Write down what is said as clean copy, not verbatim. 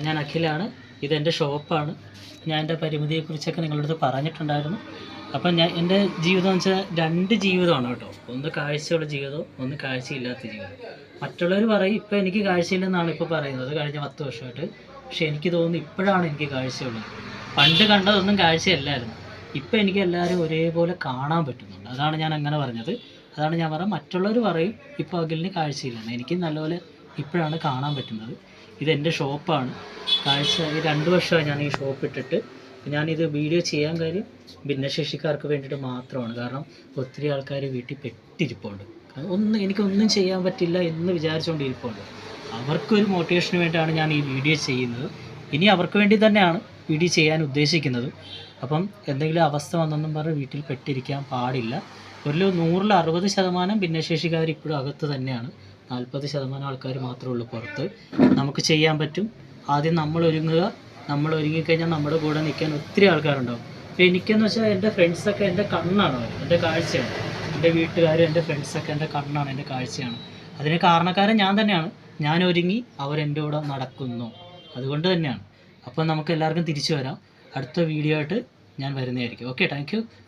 ഞാൻ അഖിലാണ്. ഇതെൻ്റെ ഷോപ്പാണ്. ഞാൻ എൻ്റെ പരിമിതിയെക്കുറിച്ചൊക്കെ നിങ്ങളുടെ അടുത്ത് പറഞ്ഞിട്ടുണ്ടായിരുന്നു. അപ്പം എൻ്റെ ജീവിതം എന്ന് വെച്ചാൽ 2 ജീവിതമാണ് കേട്ടോ. ഒന്ന് കാഴ്ചയുള്ള ജീവിതവും ഒന്ന് കാഴ്ചയില്ലാത്ത ജീവിതം. മറ്റുള്ളവർ പറയും ഇപ്പോൾ എനിക്ക് കാഴ്ചയില്ലെന്നാണ് ഇപ്പോൾ പറയുന്നത് കഴിഞ്ഞ 10 വർഷമായിട്ട്. പക്ഷേ എനിക്ക് തോന്നുന്നു ഇപ്പോഴാണ് എനിക്ക് കാഴ്ചയുള്ളത്. പണ്ട് കണ്ടതൊന്നും കാഴ്ചയല്ലായിരുന്നു. ഇപ്പം എനിക്ക് എല്ലാവരും ഒരേപോലെ കാണാൻ പറ്റുന്നുണ്ട്. അതാണ് ഞാൻ അങ്ങനെ പറഞ്ഞത്. അതാണ് ഞാൻ പറഞ്ഞത്. മറ്റുള്ളവർ പറയും ഇപ്പോൾ അഖിലിന് കാഴ്ചയില്ലെന്ന്. എനിക്ക് നല്ലപോലെ ഇപ്പോഴാണ് കാണാൻ പറ്റുന്നത്. ഇതെൻ്റെ ഷോപ്പാണ്. കാഴ്ച ഈ 2 വർഷമായി ഞാൻ ഈ ഷോപ്പ് ഇട്ടിട്ട്. ഞാനിത് വീഡിയോ ചെയ്യാൻ കാര്യം ഭിന്നശേഷിക്കാർക്ക് വേണ്ടിയിട്ട് മാത്രമാണ്. കാരണം ഒത്തിരി ആൾക്കാർ വീട്ടിൽ പെട്ടിരിപ്പുണ്ട്. എനിക്കൊന്നും ചെയ്യാൻ പറ്റില്ല എന്ന് വിചാരിച്ചുകൊണ്ടിരിപ്പുണ്ട്. അവർക്കൊരു മോട്ടിവേഷന് വേണ്ടിയാണ് ഞാൻ ഈ വീഡിയോ ചെയ്യുന്നത്. ഇനി അവർക്ക് വേണ്ടി തന്നെയാണ് വീഡിയോ ചെയ്യാൻ ഉദ്ദേശിക്കുന്നത്. അപ്പം എന്തെങ്കിലും അവസ്ഥ വന്നെന്നും പറഞ്ഞ് വീട്ടിൽ പെട്ടിരിക്കാൻ പാടില്ല. ഒരു 100-ൽ 60% ഭിന്നശേഷിക്കാർ ഇപ്പോഴും അകത്ത് തന്നെയാണ്. 40% ആൾക്കാർ മാത്രമേ ഉള്ളൂ പുറത്ത്. നമുക്ക് ചെയ്യാൻ പറ്റും. ആദ്യം നമ്മൾ ഒരുങ്ങുക. നമ്മൾ ഒരുങ്ങിക്കഴിഞ്ഞാൽ നമ്മുടെ കൂടെ നിൽക്കാൻ ഒത്തിരി ആൾക്കാരുണ്ടാവും. അപ്പോൾ എനിക്കെന്ന് വെച്ചാൽ എൻ്റെ ഫ്രണ്ട്സൊക്കെ എൻ്റെ കണ്ണാണ്, എൻ്റെ കാഴ്ചയാണ്. എൻ്റെ വീട്ടുകാരും എൻ്റെ ഫ്രണ്ട്സൊക്കെ എൻ്റെ കണ്ണാണ്, എൻ്റെ കാഴ്ചയാണ്. അതിന് കാരണക്കാരൻ ഞാൻ തന്നെയാണ്. ഞാൻ ഒരുങ്ങി അവരെൻ്റെ കൂടെ നടക്കുന്നു. അതുകൊണ്ട് തന്നെയാണ്. അപ്പം നമുക്ക് എല്ലാവർക്കും തിരിച്ചു വരാം. അടുത്ത വീഡിയോ ആയിട്ട് ഞാൻ വരുന്നതായിരിക്കും. Okay, thank you.